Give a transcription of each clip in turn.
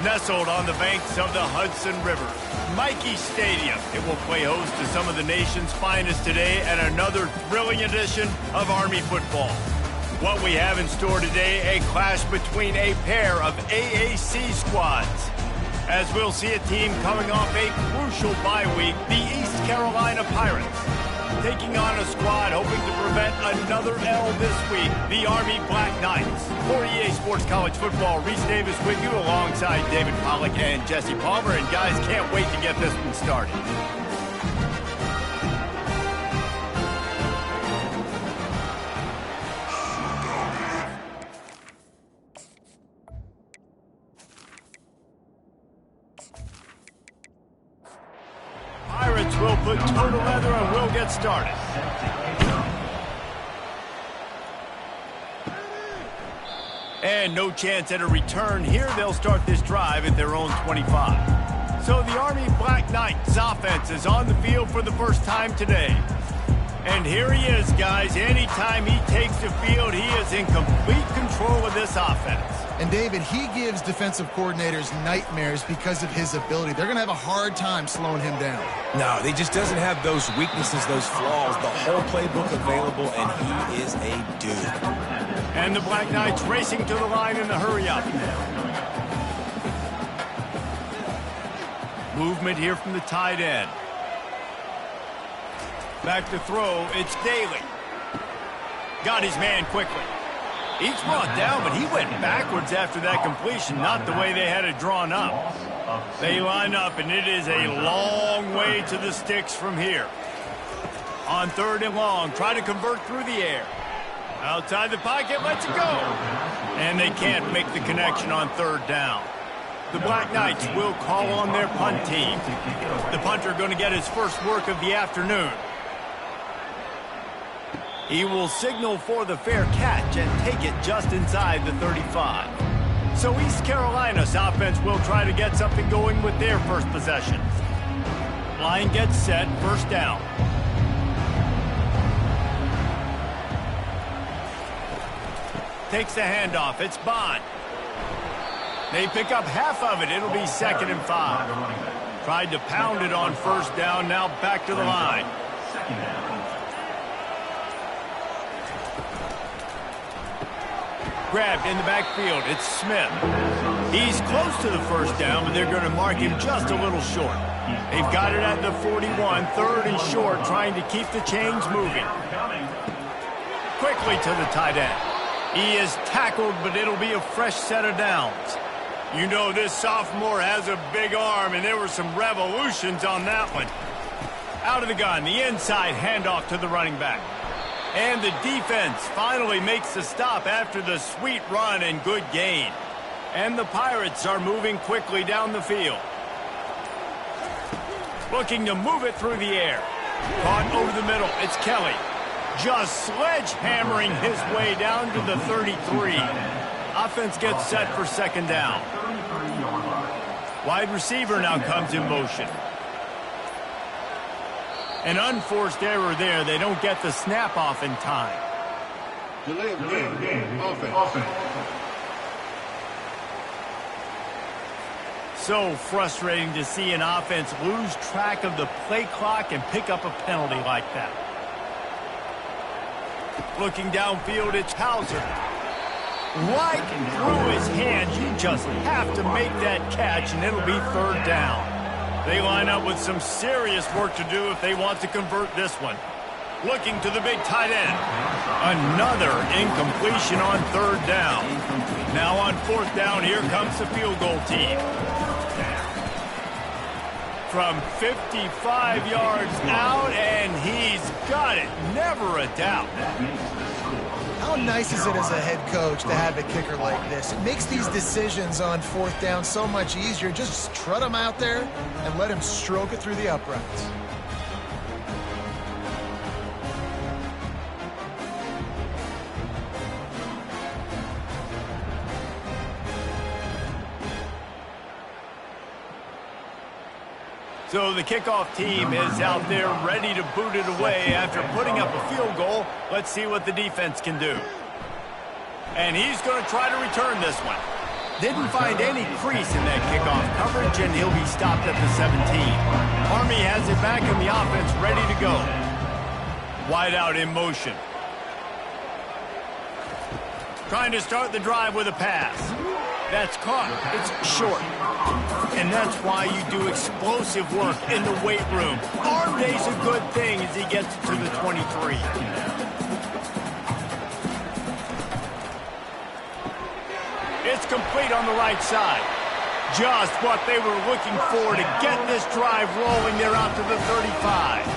Nestled on the banks of the Hudson River, Michie Stadium. It will play host to some of the nation's finest today and another thrilling edition of Army football. What we have in store today, a clash between a pair of AAC squads. As we'll see a team coming off a crucial bye week, the East Carolina Pirates, taking on a squad hoping to prevent another L this week, the Army Black Knights. For EA Sports College Football, Reese Davis with you alongside David Pollack and Jesse Palmer. And guys, can't wait to get this one started. Pirates will put toe to leather and we'll get started. And no chance at a return here. They'll start this drive at their own 25. So the Army Black Knights offense is on the field for the first time today. And here he is, guys. Anytime he takes the field, he is in complete control of this offense. And David, he gives defensive coordinators nightmares because of his ability. They're going to have a hard time slowing him down. No, he just doesn't have those weaknesses, those flaws, the whole playbook available, and he is a dude. And the Black Knights racing to the line in the hurry-up. Movement here from the tight end. Back to throw, it's Daly. Got his man quickly. He's brought down, but he went backwards after that completion, not the way they had it drawn up. They line up, and it is a long way to the sticks from here. On 3rd and long, try to convert through the air. Outside the pocket, lets it go. And they can't make the connection on 3rd down. The Black Knights will call on their punt team. The punter going to get his first work of the afternoon. He will signal for the fair catch and take it just inside the 35. So East Carolina's offense will try to get something going with their first possession. Line gets set, first down. Takes the handoff, it's Bond. They pick up half of it, it'll be 2nd and 5. Tried to pound it on 1st down, now back to the line. Grabbed in the backfield, it's Smith. He's close to the 1st down, but they're going to mark him just a little short. They've got it at the 41, 3rd and short, trying to keep the chains moving. Quickly to the tight end. He is tackled, but it'll be a fresh set of downs. You know this sophomore has a big arm, and there were some revolutions on that one. Out of the gun, the inside handoff to the running back. And the defense finally makes the stop after the sweet run and good gain. And the Pirates are moving quickly down the field. Looking to move it through the air. Caught over the middle, it's Kelly. Just sledgehammering his way down to the 33. Offense gets set for 2nd down. Wide receiver now comes in motion. An unforced error there. They don't get the snap off in time. Delay of game. Offense. So frustrating to see an offense lose track of the play clock and pick up a penalty like that. Looking downfield, it's Hauser. Right through his hands. You just have to make that catch, and it'll be 3rd down. They line up with some serious work to do if they want to convert this one. Looking to the big tight end. Another incompletion on 3rd down. Now on 4th down, here comes the field goal team. From 55 yards out, and he's got it. Never a doubt. How nice is it as a head coach to have a kicker like this? It makes these decisions on 4th down so much easier. Just trot him out there and let him stroke it through the uprights. So the kickoff team is out there ready to boot it away after putting up a field goal. Let's see what the defense can do. And he's going to try to return this one. Didn't find any crease in that kickoff coverage, and he'll be stopped at the 17. Army has it back in the offense, ready to go. Wide out in motion. Trying to start the drive with a pass. That's caught. It's short. And that's why you do explosive work in the weight room. Arm day's a good thing as he gets it to the 23. It's complete on the right side. Just what they were looking for to get this drive rolling. They're out to the 35.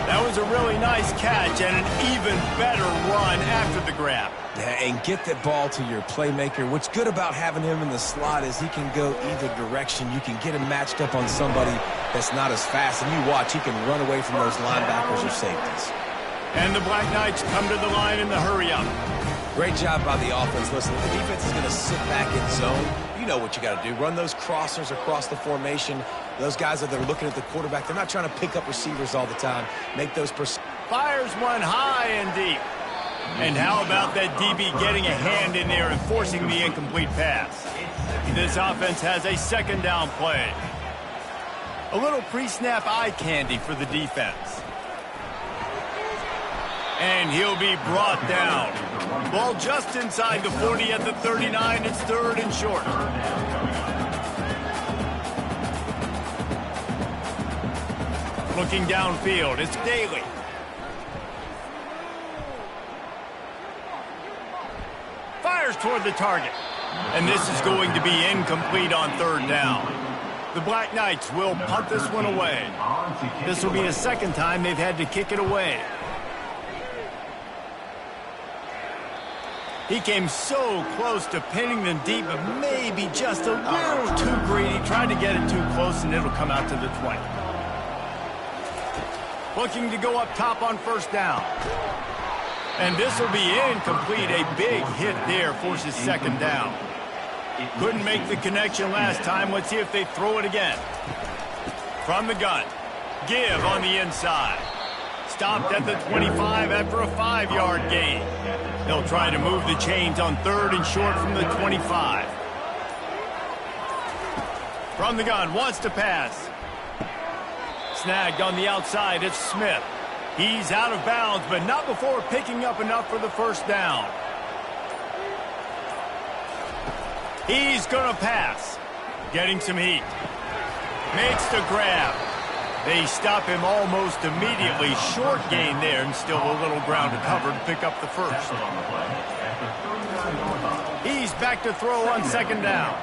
That was a really nice catch and an even better run after the grab. Yeah, and get that ball to your playmaker. What's good about having him in the slot is he can go either direction. You can get him matched up on somebody that's not as fast, and you watch, he can run away from those linebackers or safeties. And the Black Knights come to the line in the hurry-up. Great job by the offense. Listen, if the defense is going to sit back in zone, you know what you got to do. Run those crossers across the formation. Those guys that are looking at the quarterback, they're not trying to pick up receivers all the time. Make those fires one high and deep. And how about that DB getting a hand in there and forcing the incomplete pass? This offense has a second down play. A little pre-snap eye candy for the defense. And he'll be brought down. Ball just inside the 40 at the 39. It's third and short. Looking downfield, it's Daly. Fires toward the target. And this is going to be incomplete on third down. The Black Knights will punt this one away. This will be the second time they've had to kick it away. He came so close to pinning them deep, but maybe just a little too greedy. Tried to get it too close, and it'll come out to the 20. Looking to go up top on first down. And this will be incomplete. A big hit there forces second down. Couldn't make the connection last time. Let's see if they throw it again. From the gun. Give on the inside. Stopped at the 25 after a 5-yard gain. They'll try to move the chains on third and short from the 25. From the gun, wants to pass. Snagged on the outside, it's Smith. He's out of bounds, but not before picking up enough for the first down. He's going to pass. Getting some heat. Makes the grab. They stop him almost immediately. Short gain there, and still a little ground to cover to pick up the first. He's back to throw on second down.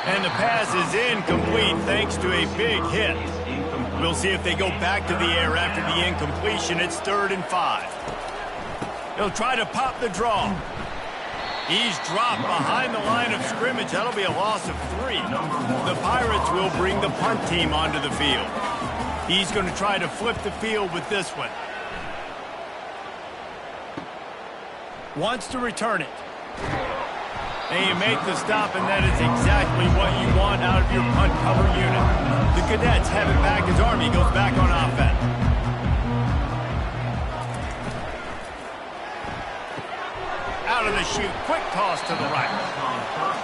And the pass is incomplete thanks to a big hit. We'll see if they go back to the air after the incompletion. It's 3rd and 5. They'll try to pop the draw. He's dropped behind the line of scrimmage. That'll be a loss of 3. The Pirates will bring the punt team onto the field. He's going to try to flip the field with this one. Wants to return it. And you make the stop, and that is exactly what you want out of your punt cover unit. The Cadets have it back as Army goes back on offense. Out of the chute, quick toss to the right.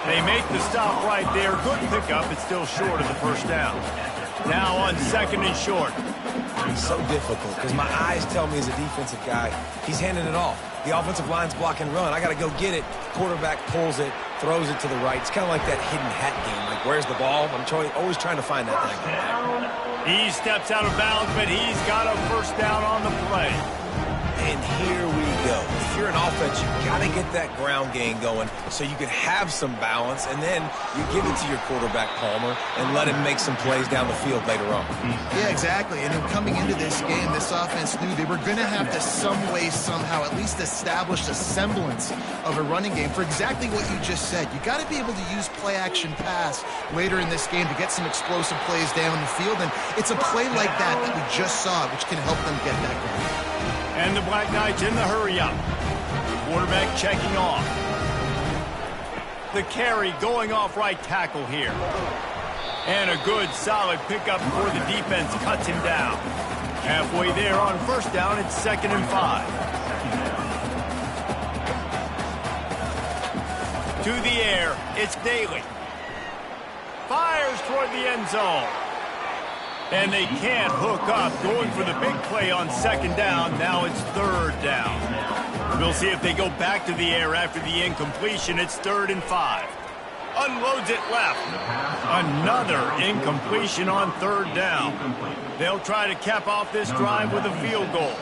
They make the stop right there. Good pickup, it's still short of the first down. Now on second and short. It's so difficult because my eyes tell me as a defensive guy, he's handing it off. The offensive line's block and run. I got to go get it. Quarterback pulls it, throws it to the right. It's kind of like that hidden hat game. Like, where's the ball? I'm always trying to find that thing. He steps out of bounds, but he's got a first down on the play. And here we go. If you're an offense, you've got to get that ground game going so you can have some balance, and then you give it to your quarterback, Palmer, and let him make some plays down the field later on. Yeah, exactly. And coming into this game, this offense knew they were going to have to some way, somehow, at least establish a semblance of a running game for exactly what you just said. You got to be able to use play-action pass later in this game to get some explosive plays down the field, and it's a play like that that we just saw, which can help them get that going. And the Black Knights in the hurry-up. Quarterback checking off. The carry going off right tackle here. And a good, solid pickup before the defense cuts him down. Halfway there on first down, it's 2nd and 5. To the air, it's Daly. Fires toward the end zone. And they can't hook up, going for the big play on second down. Now it's third down. We'll see if they go back to the air after the incompletion. It's 3rd and 5. Unloads it left. Another incompletion on 3rd down. They'll try to cap off this drive with a field goal.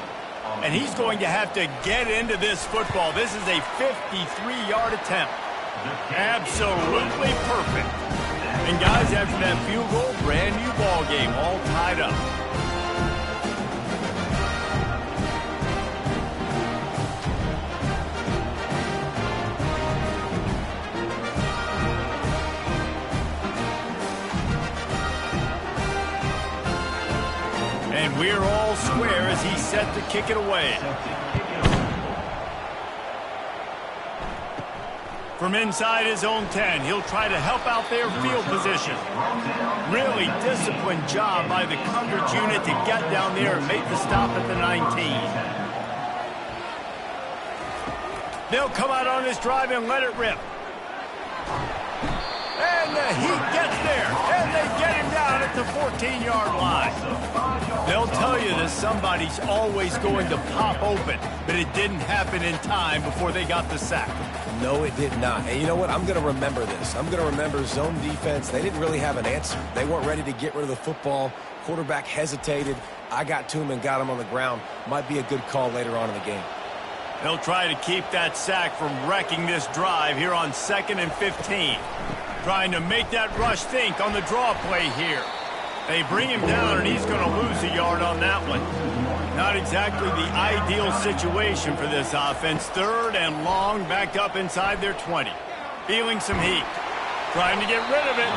And he's going to have to get into this football. This is a 53-yard attempt. Absolutely perfect. And guys, after that field goal, brand new ball game, all tied up. And we're all square as he's set to kick it away. From inside his own 10, he'll try to help out their field position. Really disciplined job by the coverage unit to get down there and make the stop at the 19. They'll come out on this drive and let it rip. And the Heat gets there, and they get him down at the 14-yard line. They'll tell you that somebody's always going to pop open, but it didn't happen in time before they got the sack. No, it did not. And you know what? I'm going to remember this. I'm going to remember zone defense. They didn't really have an answer. They weren't ready to get rid of the football. Quarterback hesitated. I got to him and got him on the ground. Might be a good call later on in the game. They'll try to keep that sack from wrecking this drive here on 2nd and 15. Trying to make that rush think on the draw play here. They bring him down, and he's going to lose a yard on that one. Not exactly the ideal situation for this offense. 3rd and long, back up inside their 20. Feeling some heat. Trying to get rid of it.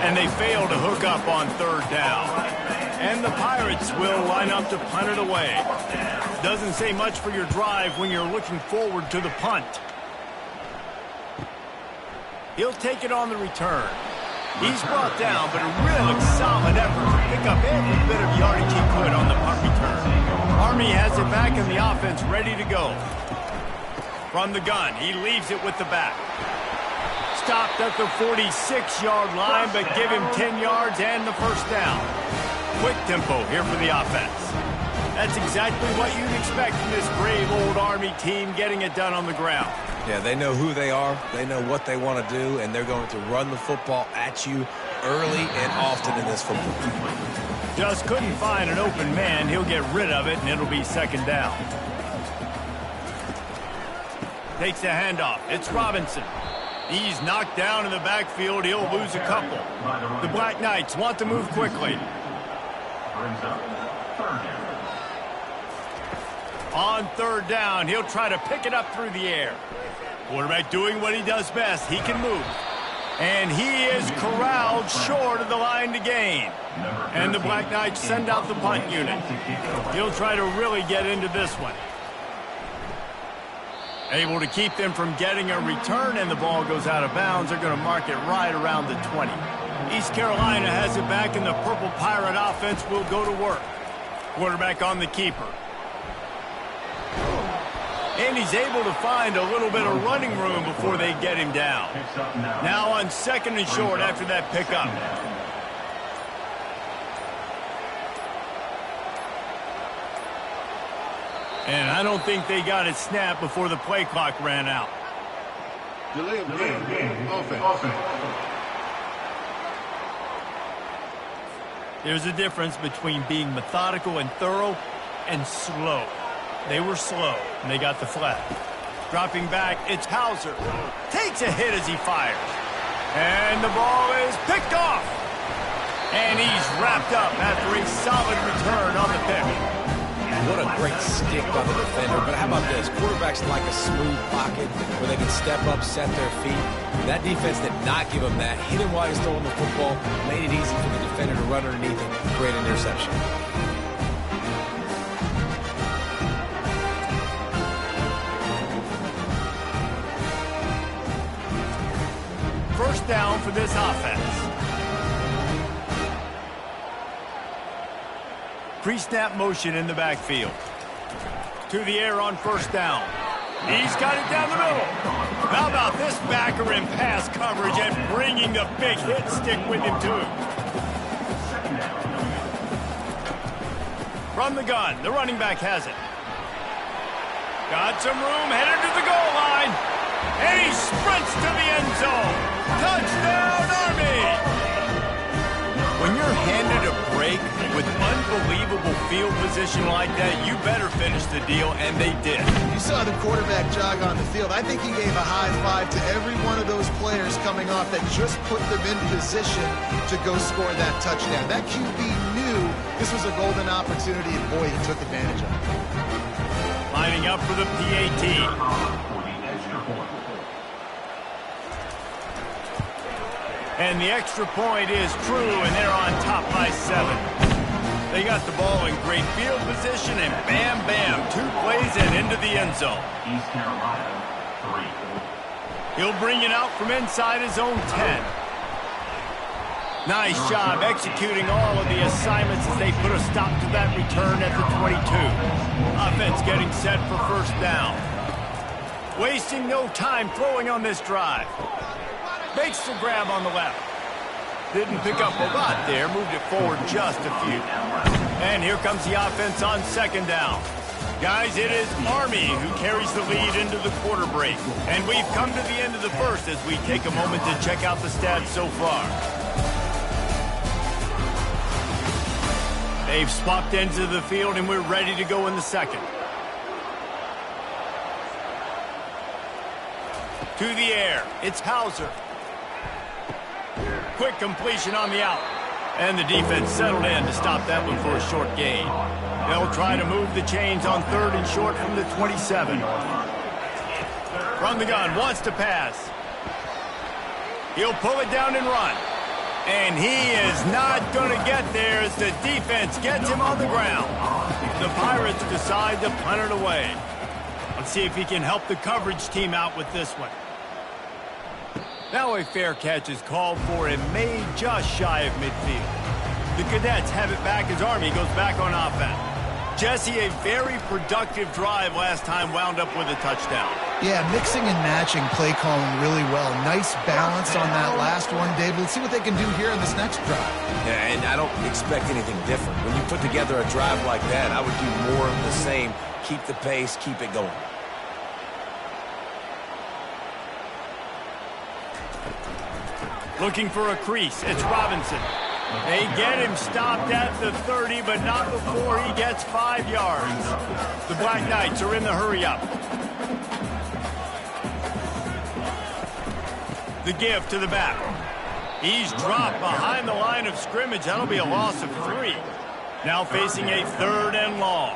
And they fail to hook up on 3rd down. And the Pirates will line up to punt it away. Doesn't say much for your drive when you're looking forward to the punt. He'll take it on the return. He's brought down, but a real solid effort to pick up every bit of yardage he could on the punt return. Army has it back in the offense, ready to go. From the gun, he leaves it with the back. Stopped at the 46-yard line, but give him 10 yards and the first down. Quick tempo here for the offense. That's exactly what you'd expect from this brave old Army team, getting it done on the ground. Yeah, they know who they are, they know what they want to do, and they're going to run the football at you early and often in this football. Just couldn't find an open man. He'll get rid of it, and it'll be 2nd down. Takes the handoff. It's Robinson. He's knocked down in the backfield. He'll lose a couple. The Black Knights want to move quickly. On 3rd down, he'll try to pick it up through the air. Quarterback doing what he does best. He can move. And he is corralled short of the line to gain. And the Black Knights send out the punt unit. He'll try to really get into this one. Able to keep them from getting a return, and the ball goes out of bounds. They're going to mark it right around the 20. East Carolina has it back, and the Purple Pirate offense will go to work. Quarterback on the keeper. And he's able to find a little bit of running room before they get him down. Now on 2nd and short after that pickup. And I don't think they got it snapped before the play clock ran out. Delay of game. Offense. There's a difference between being methodical and thorough and slow. They were slow, and they got the flag. Dropping back, it's Hauser. Takes a hit as he fires. And the ball is picked off. And he's wrapped up after a solid return on the pick. What a great stick by the defender. But how about this? Quarterbacks like a smooth pocket where they can step up, set their feet. That defense did not give him that. Hit him while he's throwing the football. Made it easy for the defender to run underneath it. Great interception. First down for this offense. Pre-snap motion in the backfield. To the air on 1st down. He's got it down the middle. How about this backer in pass coverage and bringing the big hit stick with him, too. From the gun, the running back has it. Got some room, headed to the goal line. And he sprints to the end zone. Touchdown, Army! When you're handed a break with unbelievable field position like that, you better finish the deal, and they did. You saw the quarterback jog on the field. I think he gave a high five to every one of those players coming off that just put them in position to go score that touchdown. That QB knew this was a golden opportunity, and boy, he took advantage of it. Lining up for the PAT. And the extra point is true, and they're on top by 7. They got the ball in great field position, and bam, bam, 2 plays and into the end zone. East Carolina, 3. He'll bring it out from inside his own 10. Nice job executing all of the assignments as they put a stop to that return at the 22. Offense getting set for first down. Wasting no time throwing on this drive. Makes the grab on the left. Didn't pick up a lot there. Moved it forward just a few. And here comes the offense on second down. Guys, it is Army who carries the lead into the quarter break. And we've come to the end of the first as we take a moment to check out the stats so far. They've swapped ends of the field, and we're ready to go in the second. To the air. It's Hauser. Quick completion on the out. And the defense settled in to stop that one for a short gain. They'll try to move the chains on 3rd and short from the 27. From the gun, wants to pass. He'll pull it down and run. And he is not going to get there as the defense gets him on the ground. The Pirates decide to punt it away. Let's see if he can help the coverage team out with this one. Now a fair catch is called for and made just shy of midfield. The Cadets have it back as Army goes back on offense. Jesse, a very productive drive last time, wound up with a touchdown. Yeah, mixing and matching play calling really well. Nice balance on that last one, David. Let's see what they can do here in this next drive. Yeah, and I don't expect anything different. When you put together a drive like that, I would do more of the same. Keep the pace, keep it going. Looking for a crease. It's Robinson. They get him stopped at the 30, but not before he gets 5 yards. The Black Knights are in the hurry-up. The give to the back. He's dropped behind the line of scrimmage. That'll be a loss of 3. Now facing a 3rd and long.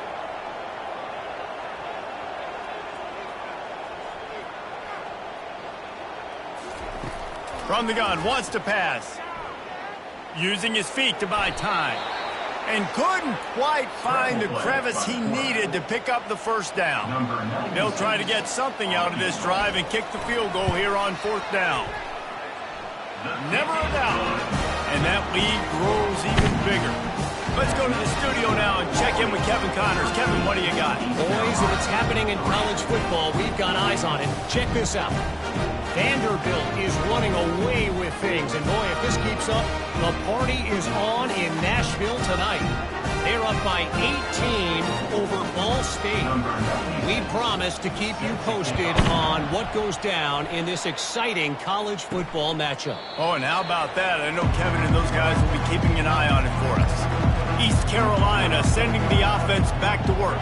From the gun, wants to pass. Using his feet to buy time. And couldn't quite find the crevice he needed to pick up the first down. They'll try to get something out of this drive and kick the field goal here on 4th down. Never a doubt. And that lead grows even bigger. Let's go to the studio now and check in with Kevin Connors. Kevin, what do you got? Boys, if it's happening in college football, we've got eyes on it. Check this out. Vanderbilt is running away with things. And boy, if this keeps up, the party is on in Nashville tonight. They're up by 18 over Ball State. We promise to keep you posted on what goes down in this exciting college football matchup. Oh, and how about that? I know Kevin and those guys will be keeping an eye on it for us. East Carolina sending the offense back to work.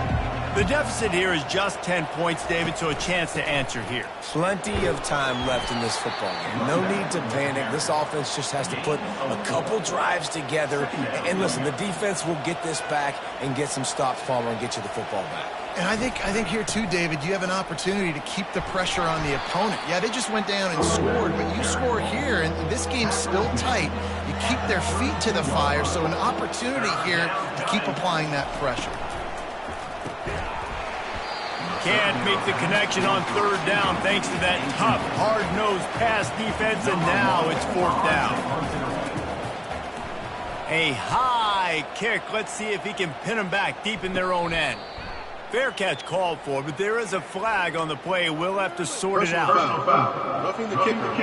The deficit here is just 10 points, David, so a chance to answer here. Plenty of time left in this football game. No need to panic. This offense just has to put a couple drives together. And listen, the defense will get this back and get some stops, Palmer, and get you the football back. And I think here too, David, you have an opportunity to keep the pressure on the opponent. Yeah, they just went down and scored, but you score here, and this game's still tight. You keep their feet to the fire, so an opportunity here to keep applying that pressure. Can't make the connection on 3rd down thanks to that tough, hard-nosed pass defense, and now it's 4th down. A high kick. Let's see if he can pin them back deep in their own end. Fair catch called for, but there is a flag on the play. We'll have to sort it out. Foul. Roughing the kicker.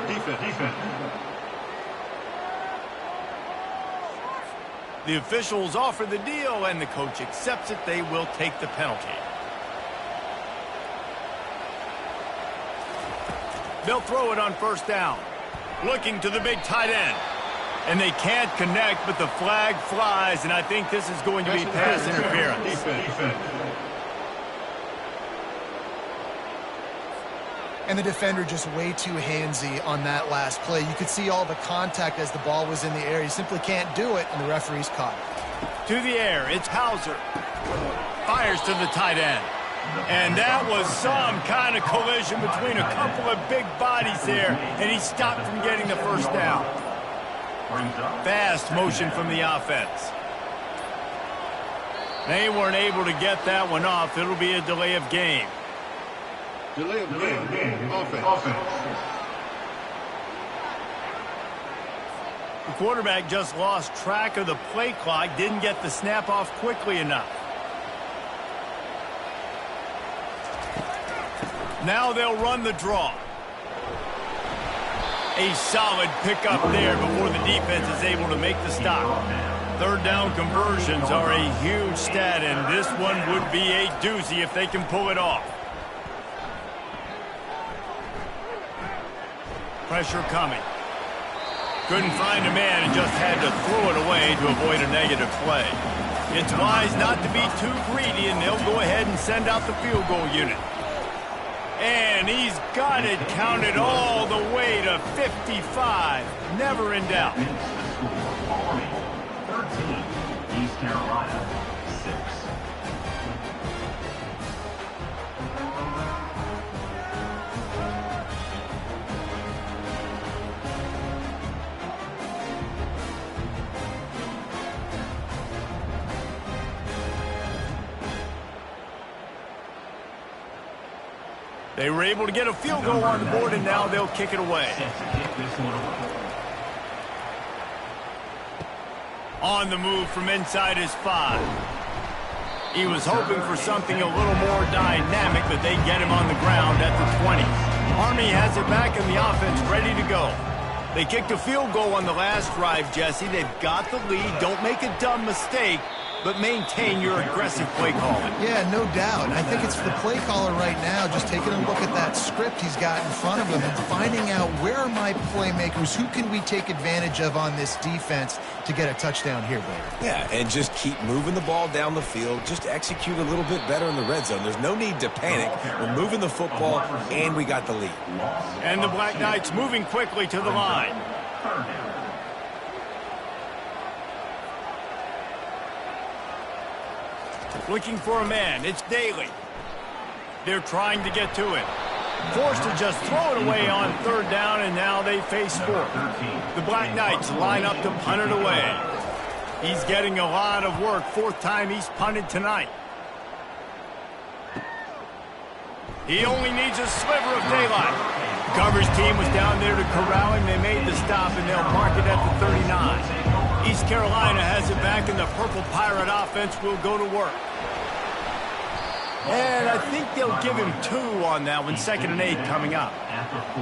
Defense. The officials offer the deal, and the coach accepts it. They will take the penalty. They'll throw it on first down. Looking to the big tight end. And they can't connect, but the flag flies, and I think this is going to be pass interference. Defense. And the defender just way too handsy on that last play. You could see all the contact as the ball was in the air. He simply can't do it, and the referee's caught it. To the air, it's Hauser. Fires to the tight end. And that was some kind of collision between a couple of big bodies there, and he stopped from getting the first down. Fast motion from the offense. They weren't able to get that one off. It'll be a delay of game. Delay of game. Offense. The quarterback just lost track of the play clock, didn't get the snap off quickly enough. Now they'll run the draw. A solid pickup there before the defense is able to make the stop. Third down conversions are a huge stat, and this one would be a doozy if they can pull it off. Pressure coming. Couldn't find a man and just had to throw it away to avoid a negative play. It's wise not to be too greedy, and they'll go ahead and send out the field goal unit. And he's got it counted all the way to 55. Never in doubt. 13, East Carolina, 6. They were able to get a field goal on the board, and now they'll kick it away. On the move from inside his 5. He was hoping for something a little more dynamic, but they get him on the ground at the 20. Army has it back, and the offense ready to go. They kicked a field goal on the last drive, Jesse. They've got the lead. Don't make a dumb mistake, but maintain your aggressive play calling. Yeah, no doubt. I think it's the play caller right now just taking a look at that script he's got in front of him and finding out where are my playmakers, who can we take advantage of on this defense to get a touchdown here, Bader. Yeah, and just keep moving the ball down the field. Just execute a little bit better in the red zone. There's no need to panic. We're moving the football, and we got the lead. And the Black Knights moving quickly to the line. Looking for a man. It's Daly. They're trying to get to it. Forced to just throw it away on third down, and now they face fourth. The Black Knights line up to punt it away. He's getting a lot of work. Fourth time he's punted tonight. He only needs a sliver of daylight. Coverage team was down there to corral him. They made the stop, and they'll mark it at the 39. East Carolina has it back, and the Purple Pirate offense will go to work. And I think they'll give him 2 on that one. 2nd and 8 coming up.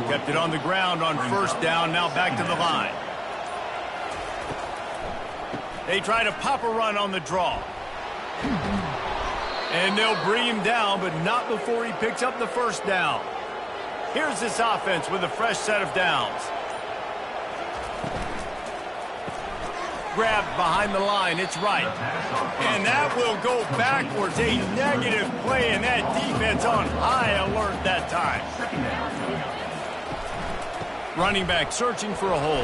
Kept it on the ground on first down. Now back to the line. They try to pop a run on the draw. And they'll bring him down, but not before he picks up the first down. Here's this offense with a fresh set of downs. Grabbed behind the line, it's right. And that will go backwards. A negative play, and that defense on high alert that time. Running back searching for a hole.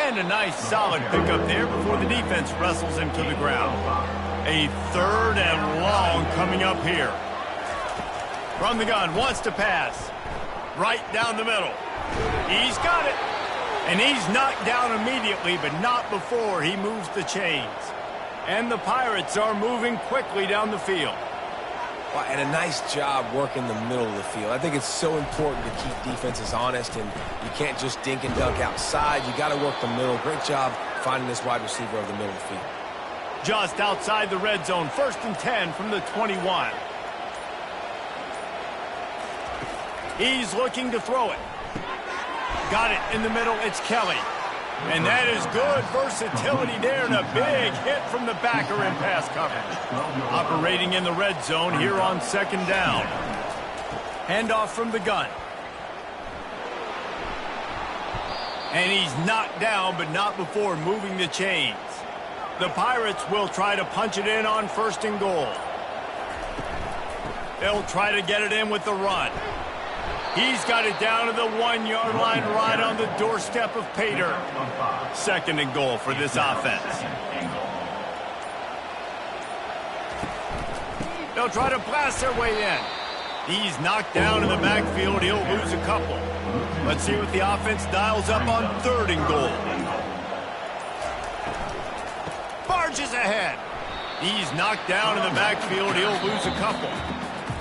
And a nice solid pickup there before the defense wrestles him to the ground. A 3rd and long coming up here. From the gun, wants to pass. Right down the middle. He's got it. And he's knocked down immediately, but not before he moves the chains. And the Pirates are moving quickly down the field. Well, and a nice job working the middle of the field. I think it's so important to keep defenses honest, and you can't just dink and dunk outside. You got to work the middle. Great job finding this wide receiver over the middle of the field. Just outside the red zone, 1st and 10 from the 21. He's looking to throw it. Got it in the middle, it's Kelly. And that is good versatility there and a big hit from the backer in pass coverage. Operating in the red zone here on 2nd down. Handoff from the gun. And he's knocked down, but not before moving the chains. The Pirates will try to punch it in on 1st and goal. They'll try to get it in with the run. He's got it down to the 1-yard line right on the doorstep of Pater. 2nd and goal for this offense. They'll try to blast their way in. He's knocked down in the backfield. He'll lose a couple. Let's see what the offense dials up on 3rd and goal. Barges ahead. He's knocked down in the backfield. He'll lose a couple.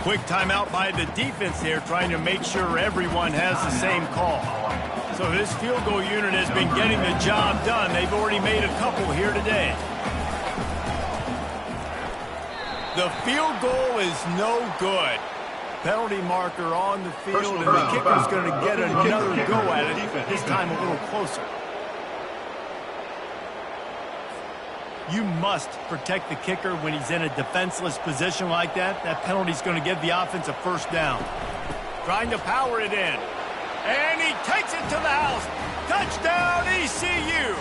Quick timeout by the defense there, trying to make sure everyone has the same call. So this field goal unit has been getting the job done. They've already made a couple here today. The field goal is no good. Penalty marker on the field, and the kicker's going to get another go at it, this time a little closer. You must protect the kicker when he's in a defenseless position like that. That penalty's going to give the offense a 1st down. Trying to power it in. And he takes it to the house. Touchdown, ECU.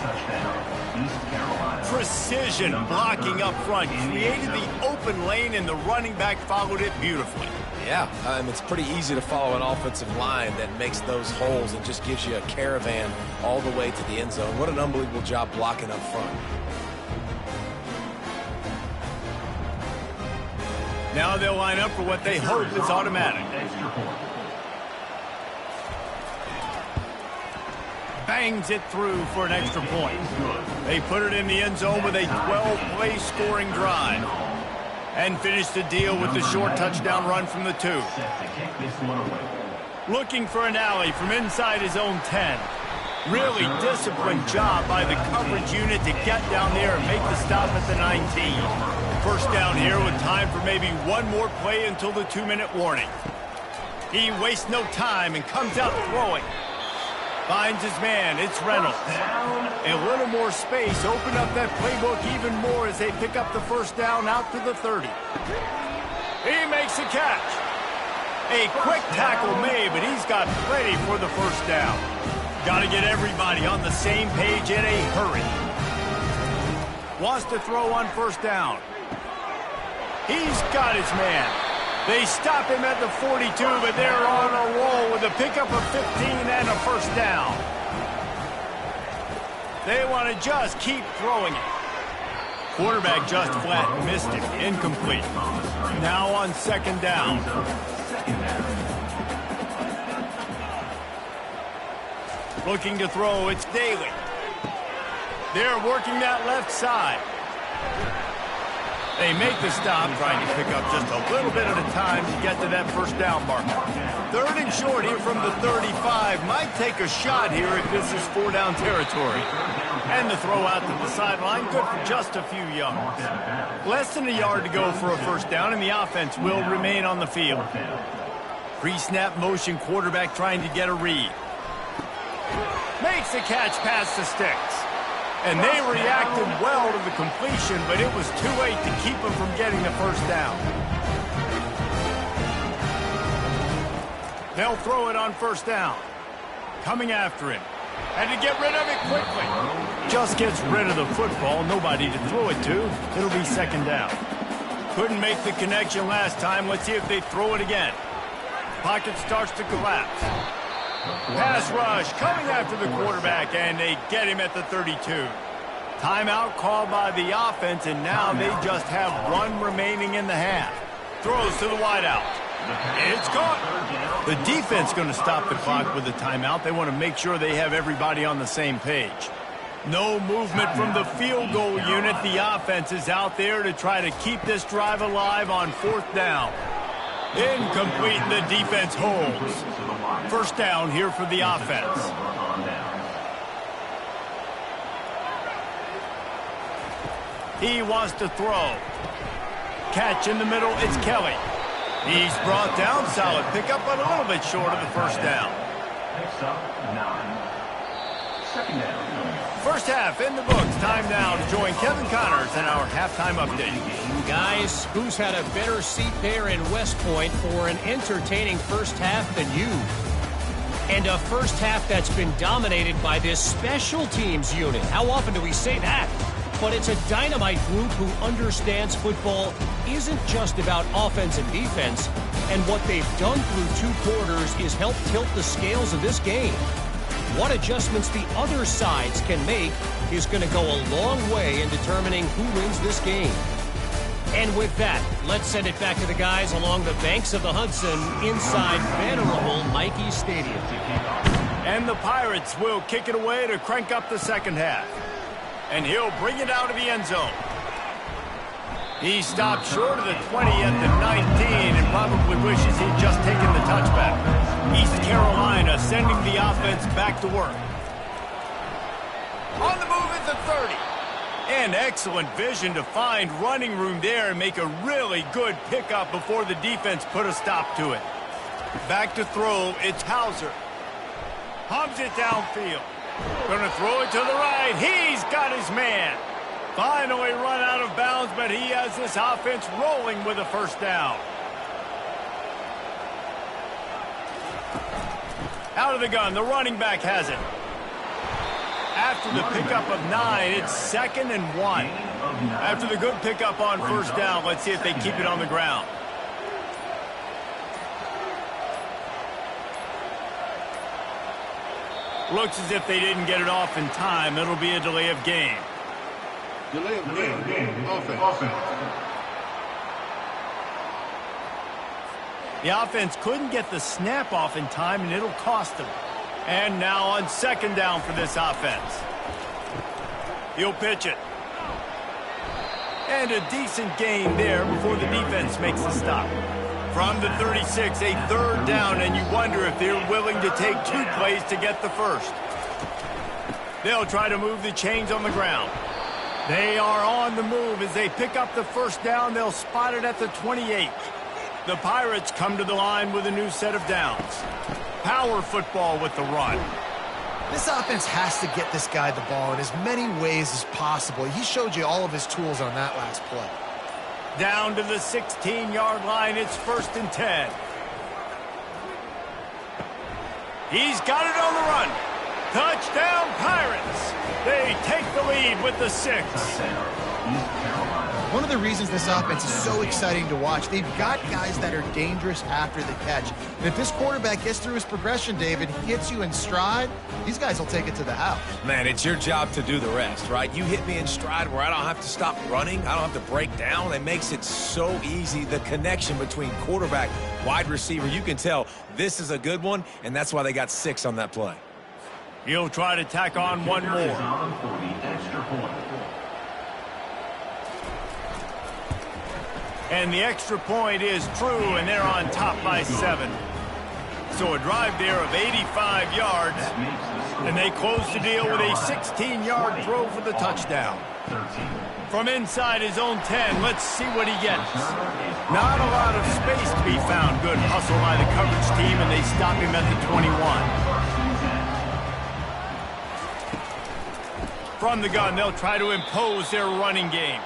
Precision blocking up front. Created the open lane, and the running back followed it beautifully. Yeah, it's pretty easy to follow an offensive line that makes those holes and just gives you a caravan all the way to the end zone. What an unbelievable job blocking up front. Now they'll line up for what they hope is automatic. Bangs it through for an extra point. They put it in the end zone with a 12-play scoring drive. And finish the deal with the short touchdown run from the 2. Looking for an alley from inside his own 10. Really disciplined job by the coverage unit to get down there and make the stop at the 19. 1st down here with time for maybe one more play until the 2-minute warning. He wastes no time and comes out throwing. Finds his man, it's Reynolds. A little more space, open up that playbook even more as they pick up the 1st down out to the 30. He makes a catch. A quick tackle made, but he's got plenty for the 1st down. Got to get everybody on the same page in a hurry. Wants to throw on 1st down. He's got his man. They stop him at the 42, but they're on a roll with a pickup of 15 and a 1st down. They want to just keep throwing it. Quarterback just flat missed it. Incomplete. Now on 2nd down. Looking to throw, it's Daly. They're working that left side. They make the stop, trying to pick up just a little bit at a time to get to that 1st down marker. 3rd and short here from the 35. Might take a shot here if this is 4-down territory. And the throw out to the sideline, good for just a few yards. Less than a yard to go for a 1st down, and the offense will remain on the field. Pre-snap motion, quarterback trying to get a read. Makes the catch past the sticks. And they reacted well to the completion, but it was too late to keep them from getting the 1st down. They'll throw it on 1st down. Coming after him. And to get rid of it quickly. Just gets rid of the football. Nobody to throw it to. It'll be 2nd down. Couldn't make the connection last time. Let's see if they throw it again. Pocket starts to collapse. Pass rush coming after the quarterback, and they get him at the 32. Timeout called by the offense, and now they just have 1 remaining in the half. Throws to the wideout. It's caught. The defense going to stop the clock with a timeout. They want to make sure they have everybody on the same page. No movement from the field goal unit. The offense is out there to try to keep this drive alive on 4th down. Incomplete, the defense holds. 1st down here for the offense. He wants to throw. Catch in the middle, it's Kelly. He's brought down, solid pickup, but a little bit short of the first down. Next up, 9. Second down. First half in the books. Time now to join Kevin Connors in our halftime update. Guys, who's had a better seat there in West Point for an entertaining first half than you? And a first half that's been dominated by this special teams unit. How often do we say that? But it's a dynamite group who understands football isn't just about offense and defense. And what they've done through 2 quarters is help tilt the scales of this game. What adjustments the other sides can make is going to go a long way in determining who wins this game. And with that, let's send it back to the guys along the banks of the Hudson inside venerable Michie Stadium. And the Pirates will kick it away to crank up the second half. And he'll bring it out of the end zone. He stopped short of the 20 at the 19 and probably wishes he'd just taken the touchback. East Carolina sending the offense back to work. On the move at the 30. And excellent vision to find running room there and make a really good pickup before the defense put a stop to it. Back to throw, it's Hauser. Hums it downfield. Gonna throw it to the right. He's got his man. Finally run out of bounds, but he has this offense rolling with a first down. Out of the gun, the running back has it. After the pickup of 9, it's 2nd and 1. After the good pickup on first down, let's see if they keep it on the ground. Looks as if they didn't get it off in time. It'll be a delay of game. Delay of game. Offense. The offense couldn't get the snap off in time, and it'll cost them. And now on second down for this offense. He'll pitch it. And a decent gain there before the defense makes the stop. From the 36, a third down, and you wonder if they're willing to take 2 plays to get the first. They'll try to move the chains on the ground. They are on the move as they pick up the first down. They'll spot it at the 28. The Pirates come to the line with a new set of downs. Power football with the run. This offense has to get this guy the ball in as many ways as possible. He showed you all of his tools on that last play. Down to the 16-yard line, it's 1st and 10. He's got it on the run. Touchdown, Pirates. They take the lead with the 6. One of the reasons this offense is so exciting to watch, they've got guys that are dangerous after the catch. And if this quarterback gets through his progression, David, he hits you in stride, these guys will take it to the house. Man, it's your job to do the rest, right? You hit me in stride where I don't have to stop running. I don't have to break down. It makes it so easy. The connection between quarterback, wide receiver, you can tell this is a good one, and that's why they got 6 on that play. He'll try to tack on one more. And the extra point is true, and they're on top by 7. So a drive there of 85 yards, and they close the deal with a 16-yard throw for the touchdown. From inside his own 10, let's see what he gets. Not a lot of space to be found. Good hustle by the coverage team, and they stop him at the 21. From the gun, they'll try to impose their running game.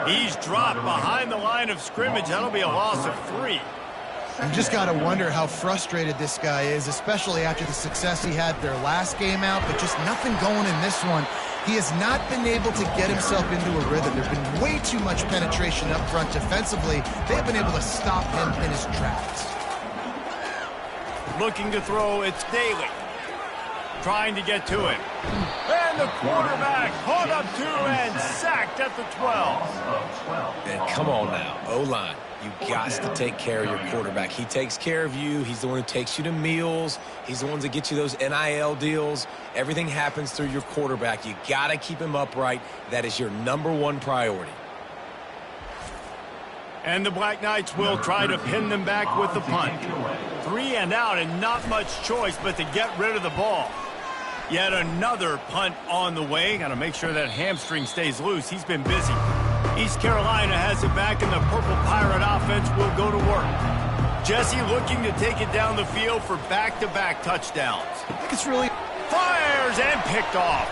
He's dropped behind the line of scrimmage. That'll be a loss of 3. You just got to wonder how frustrated this guy is, especially after the success he had their last game out, but just nothing going in this one. He has not been able to get himself into a rhythm. There's been way too much penetration up front defensively. They've been able to stop him in his tracks. Looking to throw, it's Daly. Trying to get to him. And the quarterback caught up to and sacked at the 12. And come on now, O-line. You got to take care of your quarterback. He takes care of you. He's the one who takes you to meals. He's the one that gets you those NIL deals. Everything happens through your quarterback. You got to keep him upright. That is your #1 priority. And the Black Knights will try to pin them back with the punt. 3 and out, and not much choice but to get rid of the ball. Yet another punt on the way. Got to make sure that hamstring stays loose. He's been busy. East Carolina has it back, and the Purple Pirate offense will go to work. Jesse looking to take it down the field for back-to-back touchdowns. I think it's really... Fires and picked off.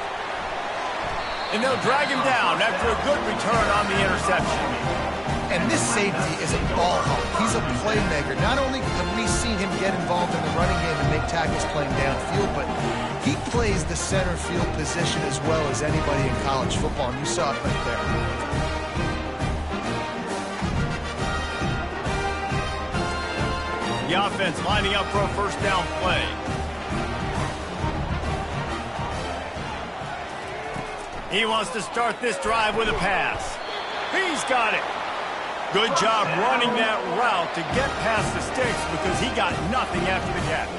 And they'll drag him down after a good return on the interception. And this safety is a ball hawk. He's a playmaker. Not only have we seen him get involved in the running game and make tackles playing downfield, but he plays the center field position as well as anybody in college football, and you saw it right there. The offense lining up for a first down play. He wants to start this drive with a pass. He's got it. Good job running that route to get past the sticks because he got nothing after the catch.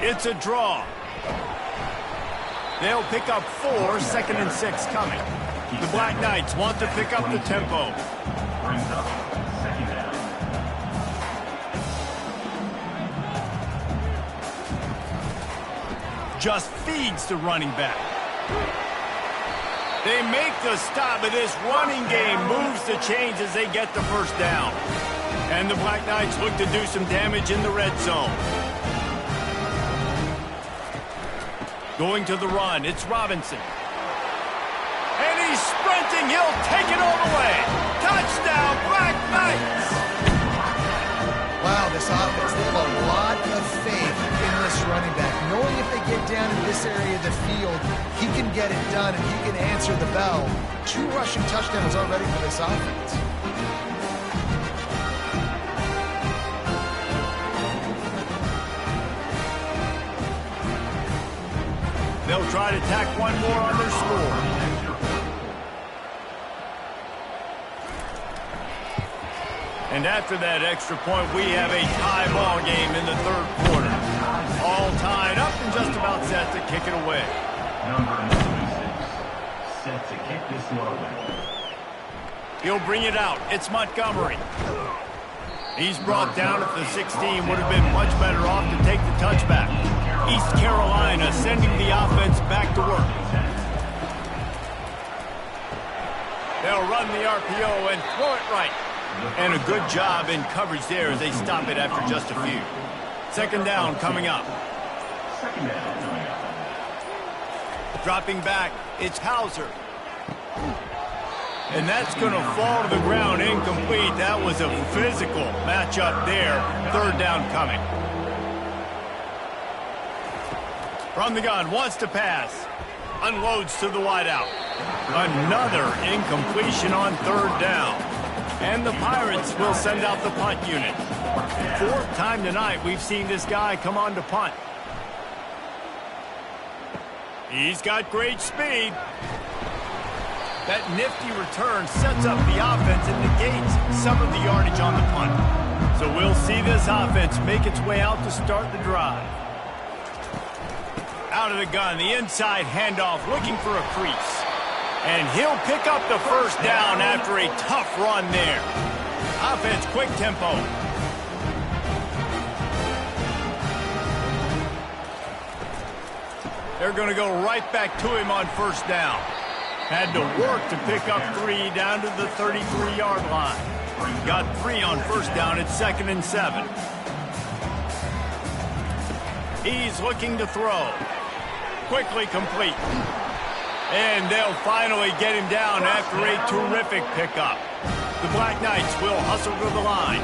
It's a draw. They'll pick up 4, 2nd and 6 coming. The Black Knights want to pick up the tempo. Brings up second down. Just feeds the running back. They make the stop, but this running game moves the chains as they get the first down. And the Black Knights look to do some damage in the red zone. Going to the run, it's Robinson. And he's sprinting, he'll take it all the way. Touchdown, Black Knights! Wow, this offense, they have a lot of faith in this running back. Knowing if they get down in this area of the field, he can get it done and he can answer the bell. 2 rushing touchdowns already for this offense. They'll try to tack one more on their score. And after that extra point, we have a tie ball game in the third quarter. All tied up and just about set to kick it away. Number 96, set to kick this one away. He'll bring it out. It's Montgomery. He's brought down at the 16. Would have been much better off to take the touchback. East Carolina sending the offense back to work. They'll run the RPO and throw it right. And a good job in coverage there as they stop it after just a few. Second down coming up. Second down coming up. Dropping back, it's Hauser. And that's going to fall to the ground incomplete. That was a physical matchup there. Third down coming. From the gun, wants to pass. Unloads to the wideout. Another incompletion on third down. And the Pirates will send out the punt unit. 4th time tonight we've seen this guy come on to punt. He's got great speed. That nifty return sets up the offense and negates some of the yardage on the punt. So we'll see this offense make its way out to start the drive. Out of the gun, the inside handoff, looking for a crease. And he'll pick up the first down after a tough run there. Offense, quick tempo. They're going to go right back to him on first down. Had to work to pick up 3 down to the 33-yard line. Got 3 on first down at 2nd and 7. He's looking to throw. Quickly complete. And they'll finally get him down after a terrific pickup. The Black Knights will hustle to the line.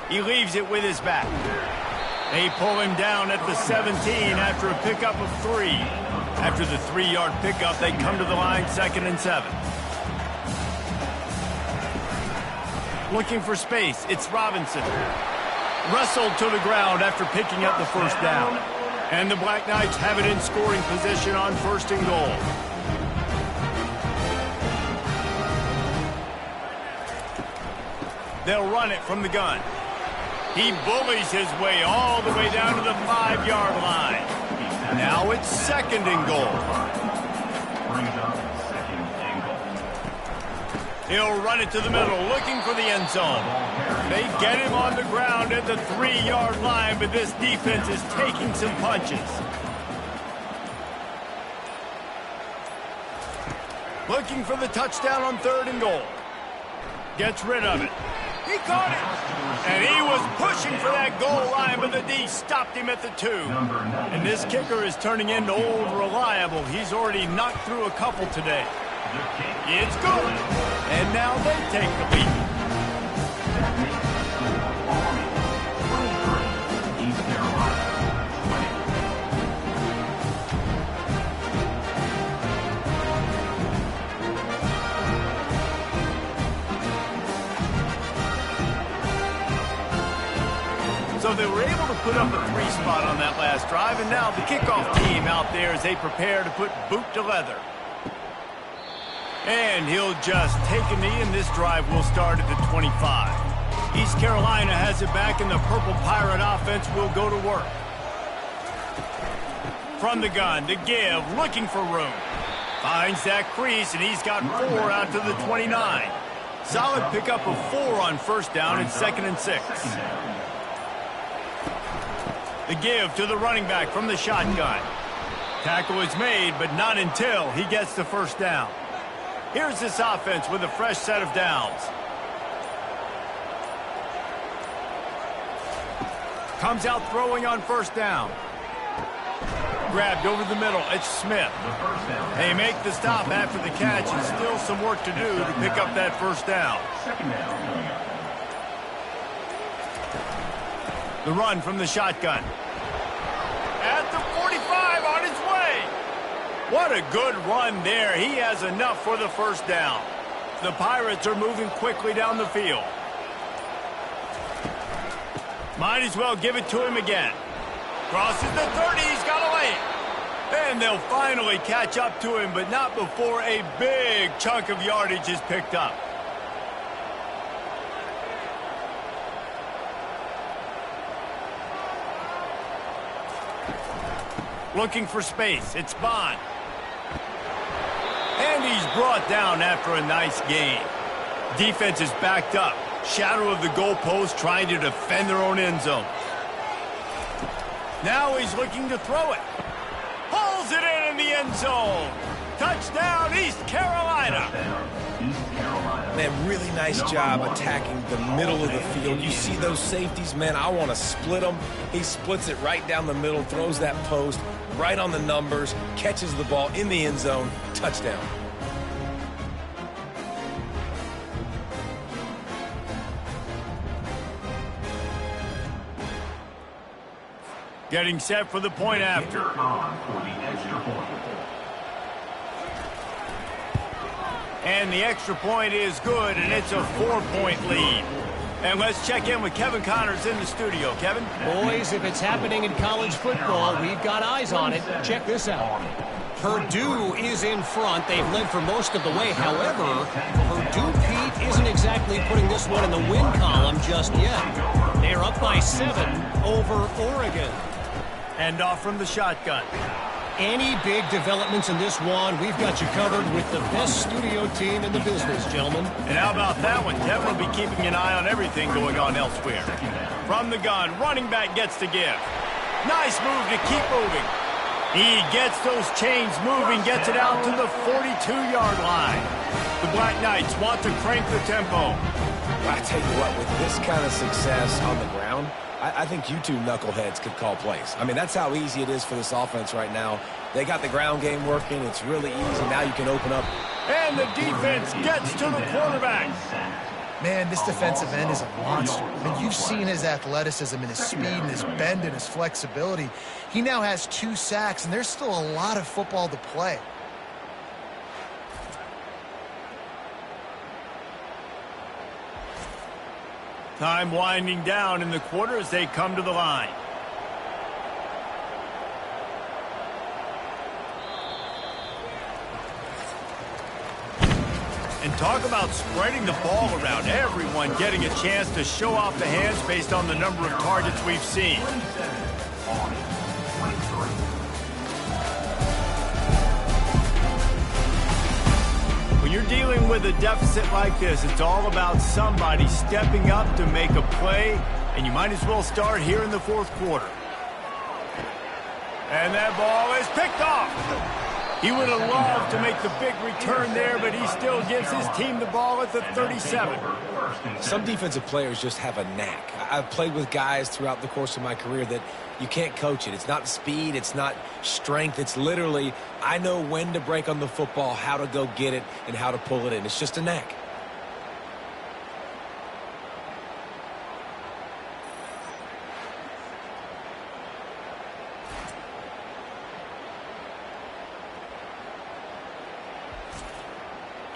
He leaves it with his back. They pull him down at the 17 after a pickup of 3. After the 3-yard pickup, they come to the line 2nd and 7. Looking for space, it's Robinson. Wrestled to the ground after picking up the first down. And the Black Knights have it in scoring position on 1st and goal. They'll run it from the gun. He bullies his way all the way down to the 5-yard line. Now it's 2nd and goal. Brings up second and goal. He'll run it to the middle, looking for the end zone. They get him on the ground at the 3-yard line, but this defense is taking some punches. Looking for the touchdown on 3rd and goal. Gets rid of it. He caught it. And he was pushing for that goal line, but the D stopped him at the 2. And this kicker is turning into old reliable. He's already knocked through a couple today. It's good. And now they take the lead. So they were able to put up a 3 spot on that last drive, and now the kickoff team out there as they prepare to put boot to leather. And he'll just take a knee, and this drive will start at the 25. East Carolina has it back, and the Purple Pirate offense will go to work. From the gun, to give, looking for room. Finds that crease, and he's got 4 out to the 29. Solid pickup of 4 on 1st down and 2nd and 6. The give to the running back from the shotgun. Tackle is made, but not until he gets the 1st down. Here's this offense with a fresh set of downs. Comes out throwing on 1st down. Grabbed over the middle. It's Smith. They make the stop after the catch, and still some work to do to pick up that 1st down. The run from the shotgun. At the 45, on his way. What a good run there. He has enough for the 1st down. The Pirates are moving quickly down the field. Might as well give it to him again. Crosses the 30, he's got a lane. And they'll finally catch up to him, but not before a big chunk of yardage is picked up. Looking for space. It's Bond. And he's brought down after a nice gain. Defense is backed up. Shadow of the goalpost trying to defend their own end zone. Now he's looking to throw it. Pulls it in the end zone. Touchdown, East Carolina. Man, really nice job attacking the middle of the field. You see those safeties, man, I want to split them. He splits it right down the middle, throws that post, right on the numbers, catches the ball in the end zone, touchdown. Getting set for the point after. And the extra point is good, and it's a 4-point lead. And let's check in with Kevin Connors in the studio. Kevin? Boys, if it's happening in college football, we've got eyes on it. Check this out. Purdue is in front. They've led for most of the way. However, Purdue, Pete, isn't exactly putting this one in the win column just yet. They're up by 7 over Oregon. And off from the shotgun. Any big developments in this one, we've got you covered with the best studio team in the business, gentlemen. And how about that one? Kevin will be keeping an eye on everything going on elsewhere. From the gun, running back gets to give. Nice move to keep moving. He gets those chains moving, gets it out to the 42-yard line. The Black Knights want to crank the tempo. I tell you what, with this kind of success on the ground, I think you two knuckleheads could call plays. I mean, that's how easy it is for this offense right now. They got the ground game working. It's really easy. Now you can open up. And the defense gets to the quarterback. Man, this defensive end is a monster. I mean, you've seen his athleticism and his speed and his bend and his flexibility. He now has 2 sacks, and there's still a lot of football to play. Time winding down in the quarter as they come to the line. And talk about spreading the ball around. Everyone getting a chance to show off the hands based on the number of targets we've seen. When you're dealing with a deficit like this, it's all about somebody stepping up to make a play, and you might as well start here in the fourth quarter. And that ball is picked off. He would have loved to make the big return there, but he still gives his team the ball at the 37. Some defensive players just have a knack. I've played with guys throughout the course of my career that you can't coach it. It's not speed. It's not strength. It's literally, I know when to break on the football, how to go get it, and how to pull it in. It's just a knack.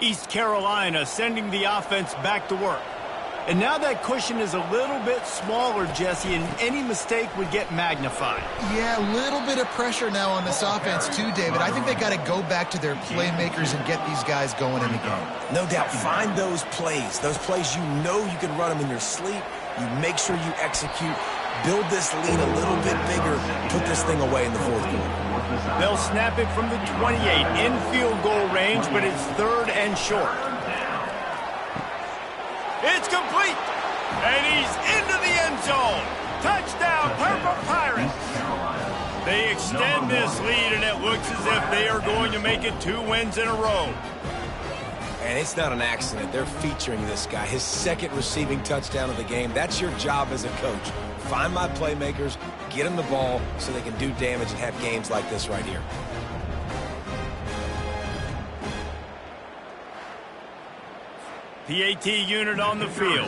East Carolina sending the offense back to work. And now that cushion is a little bit smaller, Jesse, and any mistake would get magnified. Yeah, a little bit of pressure now on this offense too, David. I think they got to go back to their playmakers and get these guys going in the game. No doubt. Find those plays you know you can run them in your sleep. You make sure you execute. Build this lead a little bit bigger. Put this thing away in the fourth quarter. They'll snap it from the 28 in field goal range, but it's 3rd and short. It's complete, and he's into the end zone. Touchdown, Purple Pirates. They extend this lead, and it looks as if they are going to make it 2 wins in a row. And it's not an accident. They're featuring this guy. His 2nd receiving touchdown of the game. That's your job as a coach. Find my playmakers, get them the ball so they can do damage and have games like this right here. PAT unit on the field.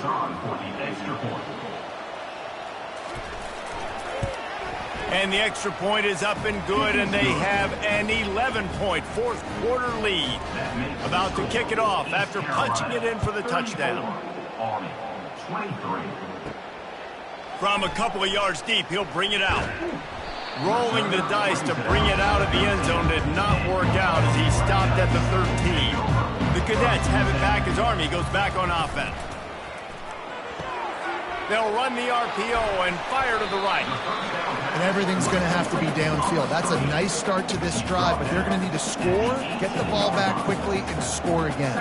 And the extra point is up and good, and they have an 11-point fourth quarter lead. About to kick it off after punching it in for the touchdown. From a couple of yards deep, he'll bring it out. Rolling the dice to bring it out of the end zone did not work out as he stopped at the 13. The Cadets have it back as Army goes back on offense. They'll run the RPO and fire to the right. And everything's going to have to be downfield. That's a nice start to this drive, but they're going to need to score, get the ball back quickly, and score again.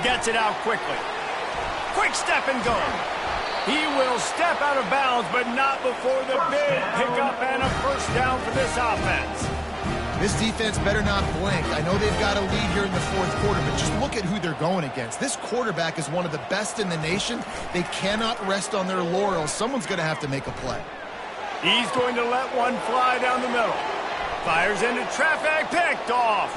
Gets it out quickly. Quick step and go. He will step out of bounds, but not before the big pickup and a first down for this offense. This defense better not blink. I know they've got a lead here in the fourth quarter, but just look at who they're going against. This quarterback is one of the best in the nation. They cannot rest on their laurels. Someone's going to have to make a play. He's going to let one fly down the middle. Fires into traffic, picked off.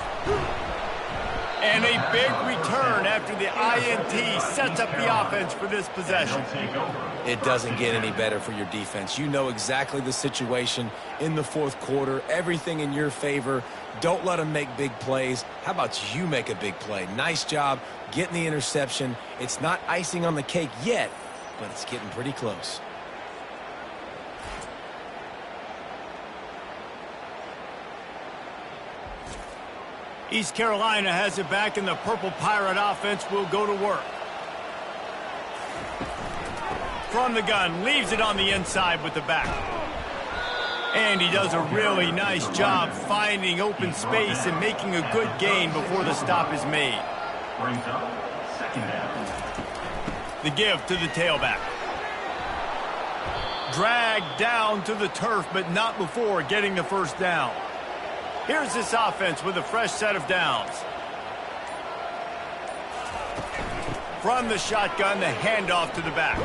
And a big return after the INT sets up the offense for this possession. It doesn't get any better for your defense. You know exactly the situation in the fourth quarter. Everything in your favor. Don't let them make big plays. How about you make a big play? Nice job getting the interception. It's not icing on the cake yet, but it's getting pretty close. East Carolina has it back, and the Purple Pirate offense will go to work. From the gun, leaves it on the inside with the back. And he does a really nice job finding open space and making a good gain before the stop is made. Brings up 2nd down. The give to the tailback. Dragged down to the turf, but not before getting the first down. Here's this offense with a fresh set of downs. From the shotgun, the handoff to the back.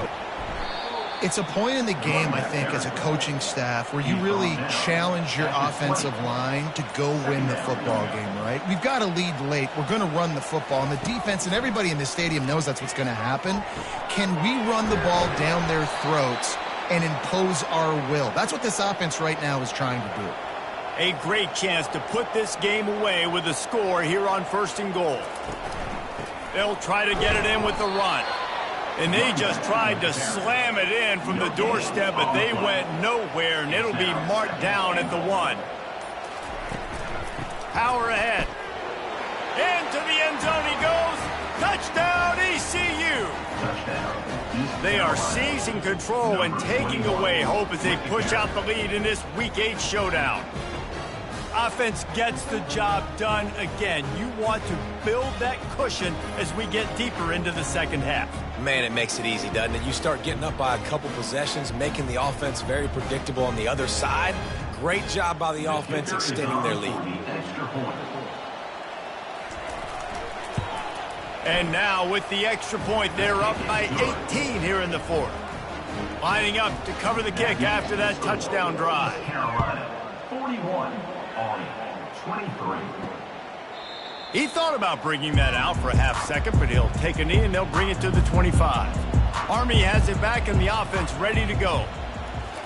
It's a point in the game, I think, as a coaching staff where you really challenge your offensive line to go win the football game, right? We've got a lead late. We're going to run the football, and the defense and everybody in the stadium knows that's what's going to happen. Can we run the ball down their throats and impose our will? That's what this offense right now is trying to do. A great chance to put this game away with a score here on 1st and goal. They'll try to get it in with the run. And they just tried to slam it in from the doorstep, but they went nowhere, and it'll be marked down at the 1. Power ahead. Into the end zone he goes. Touchdown, ECU. They are seizing control and taking away hope as they push out the lead in this Week 8 showdown. offense gets the job done again. You want to build that cushion as we get deeper into the second half. Man, it makes it easy, doesn't it? You start getting up by a couple possessions, making the offense very predictable on the other side. Great job by the offense extending their lead. And now with the extra point, they're up by 18 here in the fourth. Lining up to cover the kick after that touchdown drive. Carolina, 41 on 23. He thought about bringing that out for a half second, but he'll take a knee and they'll bring it to the 25. Army has it back and the offense ready to go.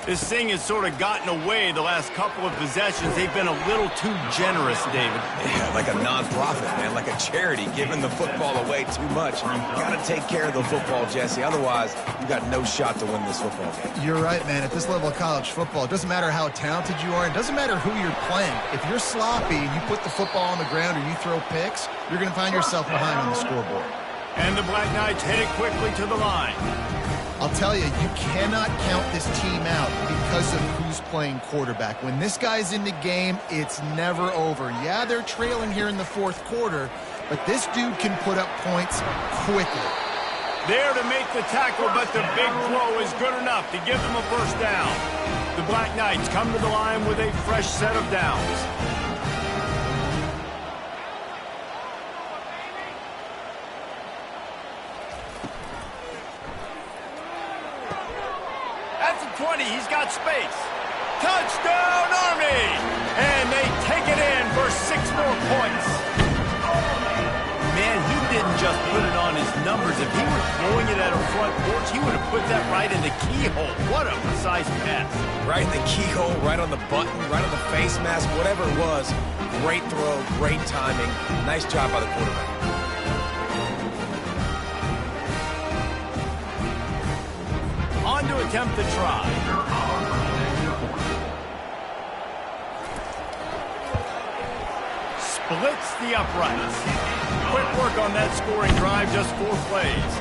This thing has sort of gotten away the last couple of possessions. They've been a little too generous, David. Yeah, like a non-profit, man, like a charity, giving the football away too much. Got to take care of the football, Jesse. Otherwise, you got no shot to win this football game. You're right, man. At this level of college football, it doesn't matter how talented you are. It doesn't matter who you're playing. If you're sloppy and you put the football on the ground or you throw picks, you're going to find yourself behind on the scoreboard. And the Black Knights head it quickly to the line. I'll tell you, you cannot count this team out because of who's playing quarterback. When this guy's in the game, it's never over. Yeah, they're trailing here in the fourth quarter, but this dude can put up points quickly. There to make the tackle, but the big throw is good enough to give them a first down. The Black Knights come to the line with a fresh set of downs. At the 20, he's got space. Touchdown, Army! And they take it in for 6 more points. Man, he didn't just put it on his numbers. If he were throwing it at a front porch, he would have put that right in the keyhole. What a precise pass. Right in the keyhole, right on the button, right on the face mask, whatever it was. Great throw, great timing. Nice job by the quarterback. On to attempt the try. Splits the uprights. Quick work on that scoring drive, just 4 plays.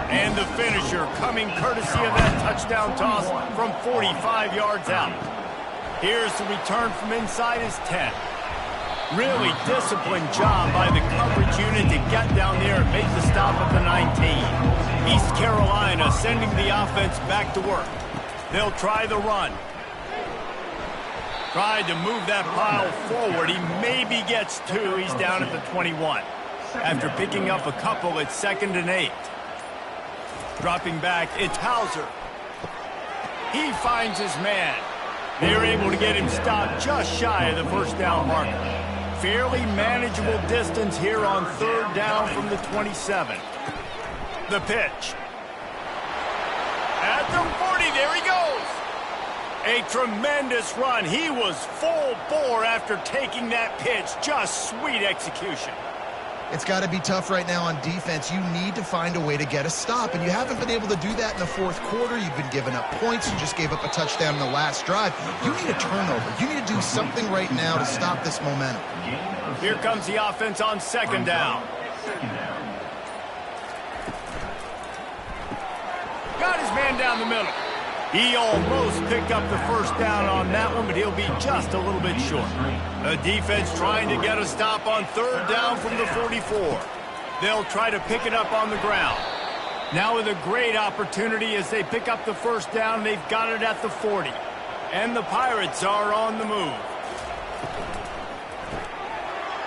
And the finisher coming courtesy of that touchdown toss from 45 yards out. Here's the return from inside his 10. Really disciplined job by the coverage unit to get down there and make the stop at the 19. East Carolina sending the offense back to work. They'll try the run. Tried to move that pile forward. He maybe gets 2. He's down at the 21. After picking up a couple, it's 2nd and 8. Dropping back, it's Hauser. He finds his man. They're able to get him stopped just shy of the first down marker. Fairly manageable distance here on 3rd down from the 27. The pitch. At the 40, there he goes. A tremendous run. He was full bore after taking that pitch. Just sweet execution. It's got to be tough right now on defense. You need to find a way to get a stop, and you haven't been able to do that in the fourth quarter. You've been giving up points. You just gave up a touchdown in the last drive. You need a turnover. You need to do something right now to stop this momentum. Here comes the offense on 2nd down. Got his man down the middle. He almost picked up the first down on that one, but he'll be just a little bit short. The defense trying to get a stop on 3rd down from the 44. They'll try to pick it up on the ground. Now with a great opportunity as they pick up the first down, they've got it at the 40. And the Pirates are on the move.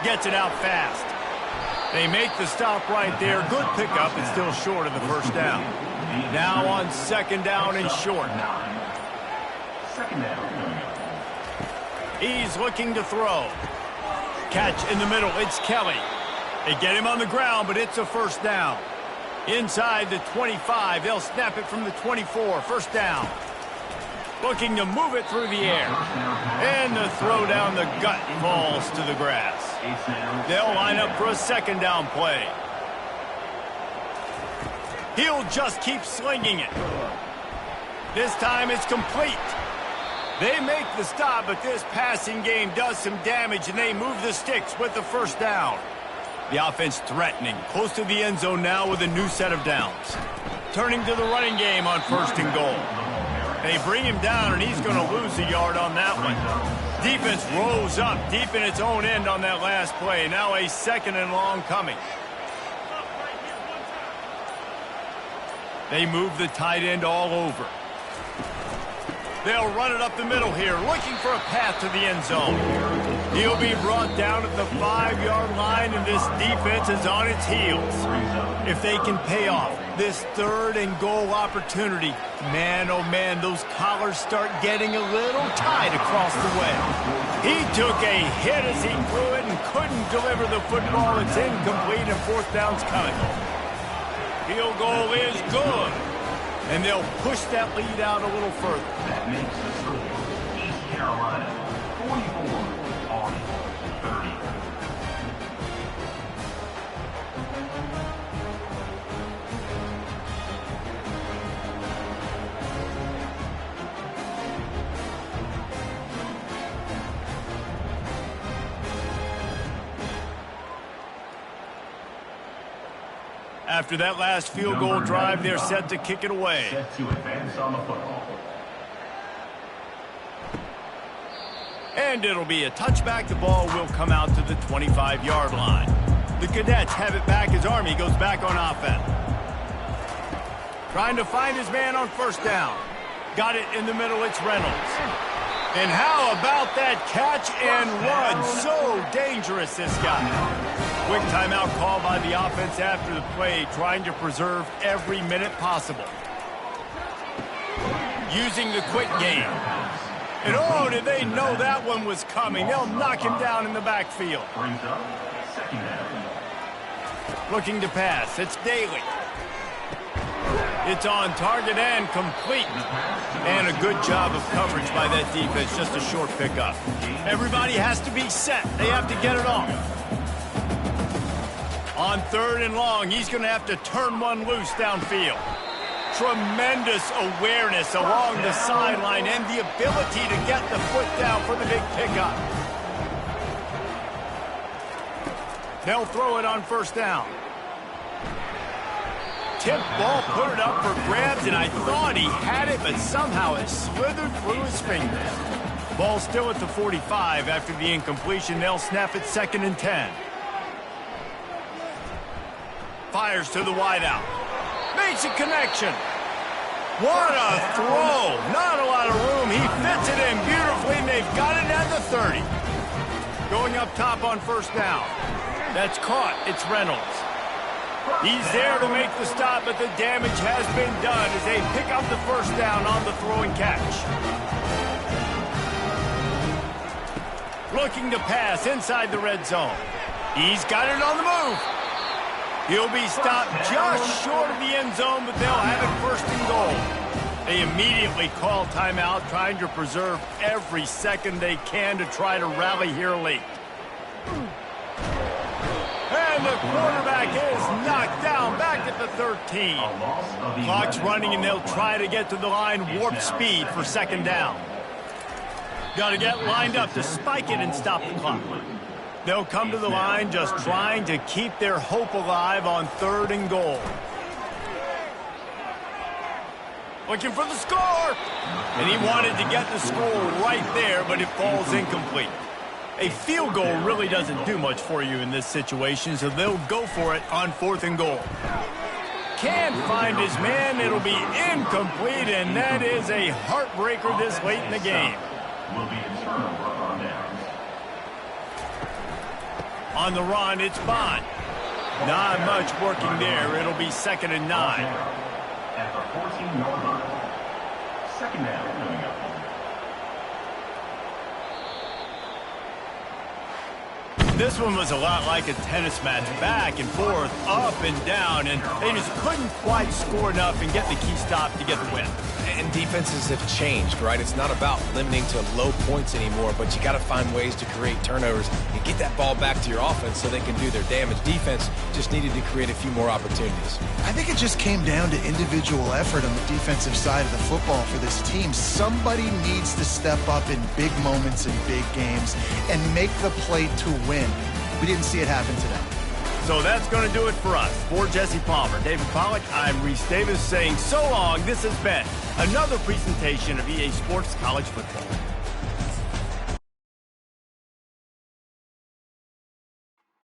Gets it out fast. They make the stop right there. Good pickup, but still short of the first down. Now on 2nd down and short. He's looking to throw. Catch in the middle. It's Kelly. They get him on the ground, but it's a first down. Inside the 25. They'll snap it from the 24. First down. Looking to move it through the air. And the throw down the gut falls to the grass. They'll line up for a 2nd down play. He'll just keep slinging it. This time it's complete. They make the stop, but this passing game does some damage, and they move the sticks with the first down. The offense threatening, close to the end zone now with a new set of downs. Turning to the running game on 1st and goal. They bring him down, and he's going to lose a yard on that one. Defense rose up deep in its own end on that last play. Now a 2nd and long coming. They move the tight end all over. They'll run it up the middle here, looking for a path to the end zone. He'll be brought down at the 5-yard line, and this defense is on its heels. If they can pay off this 3rd and goal opportunity, man, oh man, those collars start getting a little tight across the way. He took a hit as he threw it and couldn't deliver the football. It's incomplete, and 4th down's coming. Field goal is good. And they'll push that lead out a little further. That makes the score East Carolina 44-30. After that last field goal drive, they're set to kick it away. Set to advance on the football. And it'll be a touchback. The ball will come out to the 25-yard line. The Cadets have it back as Army goes back on offense. Trying to find his man on 1st down. Got it in the middle. It's Reynolds. And how about that catch and run? So dangerous, this guy. Quick timeout call by the offense after the play, trying to preserve every minute possible. Using the quick game. And oh, did they know that one was coming? They'll knock him down in the backfield. Brings up 2nd down. Looking to pass. It's Daly. It's on target and complete. And a good job of coverage by that defense. Just a short pickup. Everybody has to be set. They have to get it off. On 3rd and long, he's going to have to turn one loose downfield. Tremendous awareness along the sideline and the ability to get the foot down for the big pickup. They'll throw it on 1st down. Tip ball, put it up for grabs, and I thought he had it, but somehow it slithered through his fingers. Ball still at the 45 after the incompletion. They'll snap it 2nd and 10. Fires to the wideout. Makes a connection. What a throw. Not a lot of room. He fits it in beautifully, and they've got it at the 30. Going up top on 1st down. That's caught. It's Reynolds. He's there to make the stop, but the damage has been done as they pick up the 1st down on the throw and catch. Looking to pass inside the red zone. He's got it on the move. He'll be stopped just short of the end zone, but they'll have it 1st and goal. They immediately call timeout, trying to preserve every second they can to try to rally here late. And the quarterback is knocked down back at the 13. Clock's running, and they'll try to get to the line warp speed for 2nd down. Got to get lined up to spike it and stop the clock. They'll come to the line just trying to keep their hope alive on 3rd and goal. Looking for the score. And he wanted to get the score right there, but it falls incomplete. A field goal really doesn't do much for you in this situation, so they'll go for it on 4th and goal. Can't find his man. It'll be incomplete, and that is a heartbreaker this late in the game. Will be a turnover on downs. On the run, it's Bond. Not much working there. It'll be 2nd and 9. At the 14-yard line. 2nd down coming up. This one was a lot like a tennis match, back and forth, up and down, and they just couldn't quite score enough and get the key stop to get the win. And defenses have changed, right? It's not about limiting to low points anymore, but you got to find ways to create turnovers and get that ball back to your offense so they can do their damage. Defense just needed to create a few more opportunities. I think it just came down to individual effort on the defensive side of the football for this team. Somebody needs to step up in big moments in big games and make the play to win. We didn't see it happen today. So that's going to do it for us. For Jesse Palmer, David Pollack, I'm Reese Davis saying so long. This has been another presentation of EA Sports College Football.